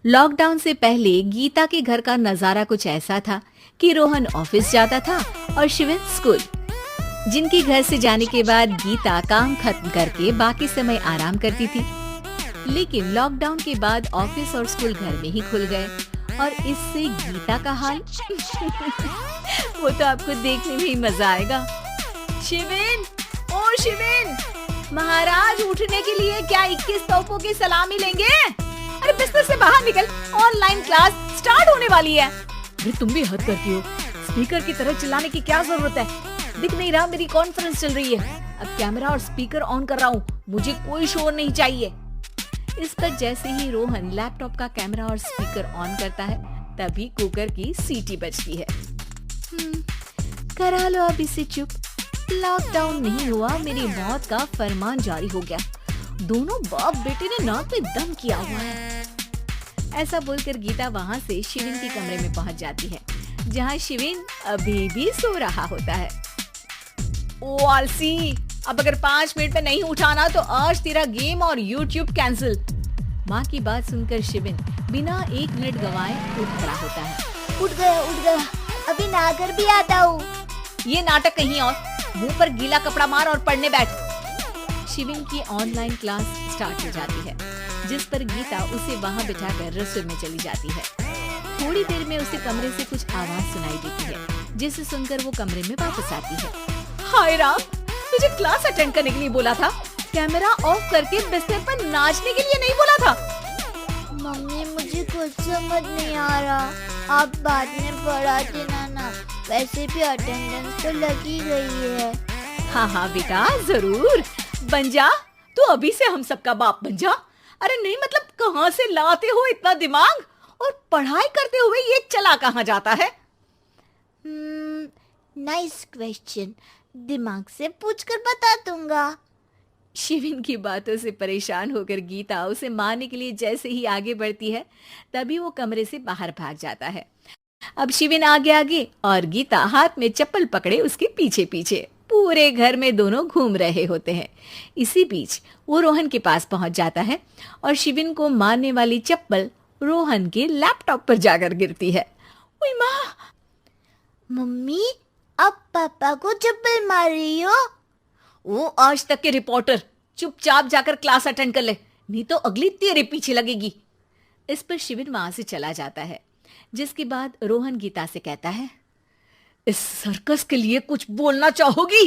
Lockdown से पहले गीता के घर का नजारा कुछ ऐसा था कि रोहन ऑफिस जाता था और शिविन स्कूल। जिनके घर से जाने के बाद गीता काम खत्म करके बाकी समय आराम करती थी। लेकिन लॉकडाउन के बाद ऑफिस और स्कूल घर में ही खुल गए और इससे गीता का हाल वो तो आपको देखने में ही मजा आएगा। शिविन, ओ शिविन, महाराज उठने के लिए क्या 21 तोपों की सलामी लेंगे? अरे बिस्तर से बाहर निकल, ऑनलाइन क्लास स्टार्ट होने वाली है। अरे तुम भी हद करती हो, स्पीकर की तरह चिल्लाने की क्या जरूरत है? दिख नहीं रहा मेरी कॉन्फ्रेंस चल रही है। अब कैमरा और स्पीकर ऑन कर रहा हूँ, मुझे कोई शोर नहीं चाहिए। इस पर जैसे ही रोहन लैपटॉप का कैमरा और स्पीकर ऑन करता है तभी कुकर की सीटी बजती है। करा लो अब इसे चुप। लॉकडाउन नहीं हुआ, मेरी मौत का फरमान जारी हो गया। दोनों बाप बेटे ने नाक में दम किया हुआ है। ऐसा बोलकर गीता वहाँ से शिविन के कमरे में पहुँच जाती है, जहाँ शिविन अभी भी सो रहा होता है। ओ आलसी, अब अगर 5 मिनट में नहीं उठाना तो आज तेरा गेम और यूट्यूब कैंसिल। माँ की बात सुनकर शिविन बिना 1 मिनट गवाए उठ खड़ा होता है। उठ गया, अभी नहाकर भी आता हूँ। ये नाटक कहीं और, मुंह पर गीला कपड़ा मार और पढ़ने बैठ। शिविन की ऑनलाइन क्लास स्टार्ट हो जाती है, जिस पर गीता उसे वहाँ बिठाकर रसोई में चली जाती है। थोड़ी देर में उसे कमरे से कुछ आवाज सुनाई देती है, जिसे सुनकर वो कमरे में वापस आती है। हाय राम, तुझे क्लास अटेंड करने के लिए बोला था, कैमरा ऑफ करके बिस्तर पर नाचने के लिए नहीं बोला था। मम्मी मुझे कुछ समझ नहीं आ रहा, आप बाद में पढ़ा देना ना, वैसे भी अटेंडेंस तो लगी गई है। हाँ बेटा, जरूर बन जा, तू अभी से हम सबका बाप बन जा। अरे नहीं मतलब कहाँ से लाते हो इतना दिमाग, और पढ़ाई करते हुए ये चला कहाँ जाता है? नाइस क्वेश्चन, दिमाग से पूछकर बता दूंगा। शिविन की बातों से परेशान होकर गीता उसे मारने के लिए जैसे ही आगे बढ़ती है तभी वो कमरे से बाहर भाग जाता है। अब शिविन आगे आगे और गीता हाथ में चप्पल पकड़े उसके पीछे पीछे पूरे घर में दोनों घूम रहे होते हैं। इसी बीच वो रोहन के पास पहुंच जाता है और शिविन को मारने वाली चप्पल रोहन के लैपटॉप पर जाकर गिरती है। ओए माँ! मम्मी, अब पापा को चप्पल मार रही हो? वो आज तक के रिपोर्टर, चुपचाप जाकर क्लास अटेंड कर ले, नहीं तो अगली तेरे पीछे लगेगी। इस पर शिविन वहां से चला जाता है, जिसके बाद रोहन गीता से कहता है, इस सर्कस के लिए कुछ बोलना चाहोगी?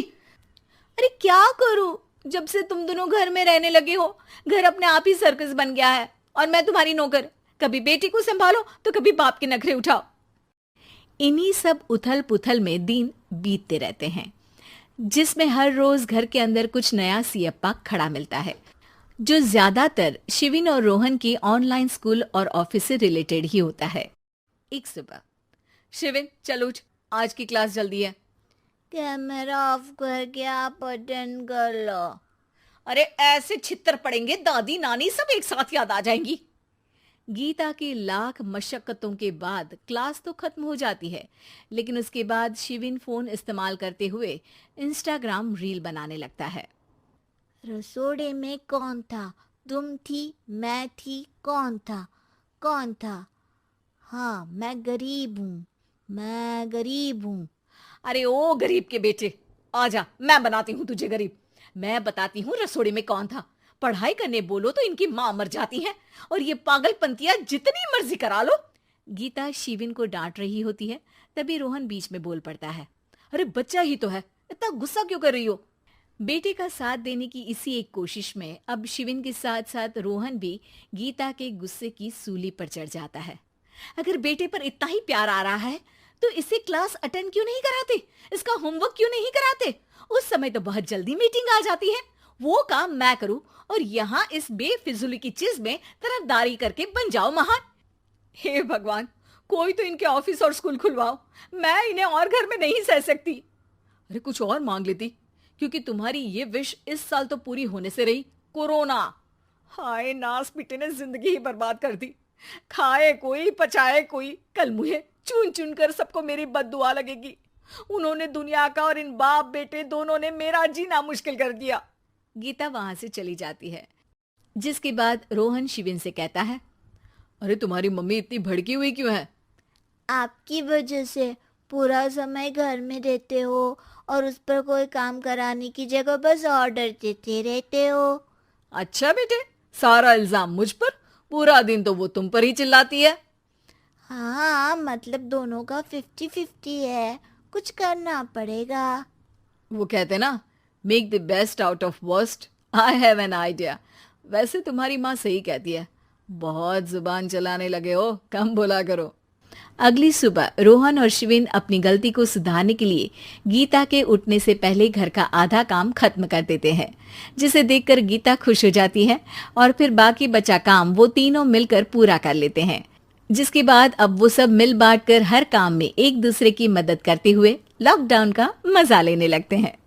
अरे क्या करूं, जब से तुम दोनों घर में रहने लगे हो, घर अपने आप ही सर्कस बन गया है और मैं तुम्हारी नौकर। कभी बेटी को संभालो तो कभी बाप के नखरे उठाओ। इन्हीं सब उथल पुथल में दिन बीतते रहते हैं, जिसमें हर रोज घर के अंदर कुछ नया सियप्पा खड़ा मिलता है, जो ज्यादातर शिविन और रोहन की ऑनलाइन स्कूल और ऑफिस से रिलेटेड ही होता है। एक सुबह, शिविन चल उठ, आज की क्लास जल्दी है। कैमरा ऑफ करके आप अटेंड कर लो। अरे ऐसे छित्तर पड़ेंगे, दादी नानी सब एक साथ याद आ जाएंगी। गीता की लाख मशक्कतों के बाद क्लास तो खत्म हो जाती है, लेकिन उसके बाद शिविन फोन इस्तेमाल करते हुए इंस्टाग्राम रील बनाने लगता है। रसोड़े में कौन था? तुम थी, मैं थी, कौन था? हाँ, मैं गरीब हूँ। अरे ओ गरीब के बेटे, आजा, मैं बनाती हूँ तुझे गरीब। मैं बताती हूँ रसोड़े में कौन था। पढ़ाई करने बोलो तो इनकी माँ मर जाती है और ये पागलपंतियां जितनी मर्जी करा लो। गीता शिविन को डांट रही होती है, तभी रोहन बीच में बोल पड़ता है, अरे बच्चा ही तो है, इतना गुस्सा क्यों कर रही हो? बेटे का साथ देने की इसी एक कोशिश में अब शिविन के साथ साथ रोहन भी गीता के गुस्से की सूली पर चढ़ जाता है। अगर बेटे पर इतना ही प्यार आ रहा है तो इसे क्लास अटेंड क्यों नहीं कराते, इसका होमवर्क क्यों नहीं कराते? उस समय तो बहुत जल्दी मीटिंग आ जाती है, वो काम मैं करूं और यहाँ इस बेफिजुली की चीज में तरफदारी करके बन जाओ महान। हे भगवान, कोई तो इनके ऑफिस और स्कूल खुलवाओ, मैं इन्हें और घर में नहीं सह सकती। अरे कुछ और मांग लेती, क्योंकि तुम्हारी ये विश इस साल तो पूरी होने से रही, कोरोना। हाय नास पिटे ने जिंदगी ही बर्बाद कर दी। खाए कोई पचाए कोई, कल मुझे चुन चुन कर सबको मेरी बद्दुआ लगेगी। उन्होंने दुनिया का और इन बाप बेटे दोनों ने मेरा जीना मुश्किल कर दिया। गीता वहां से चली जाती है, जिसके बाद रोहन शिविन से कहता है, अरे तुम्हारी मम्मी इतनी भड़की हुई क्यों है? आपकी वजह से पूरा समय घर में रहते हो और उस पर कोई काम कराने की जगह बस ऑर्डर देते रहते हो। अच्छा बेटे, सारा इल्जाम मुझ पर, पूरा दिन तो वो तुम पर ही चिल्लाती है। हाँ, मतलब दोनों का 50-50 है, कुछ करना पड़ेगा। वो कहते ना, make the best out of worst. I have an idea. वैसे तुम्हारी माँ सही कहती है, बहुत जुबान चलाने लगे हो, कम बोला करो। अगली सुबह रोहन और शिविन अपनी गलती को सुधारने के लिए गीता के उठने से पहले घर का आधा काम खत्म कर देते हैं, जिसे देखकर गीता खुश हो जाती है और फिर बाकी बचा काम वो तीनों मिलकर पूरा कर लेते हैं। जिसके बाद अब वो सब मिल बांट कर हर काम में एक दूसरे की मदद करते हुए लॉकडाउन का मजा लेने लगते हैं।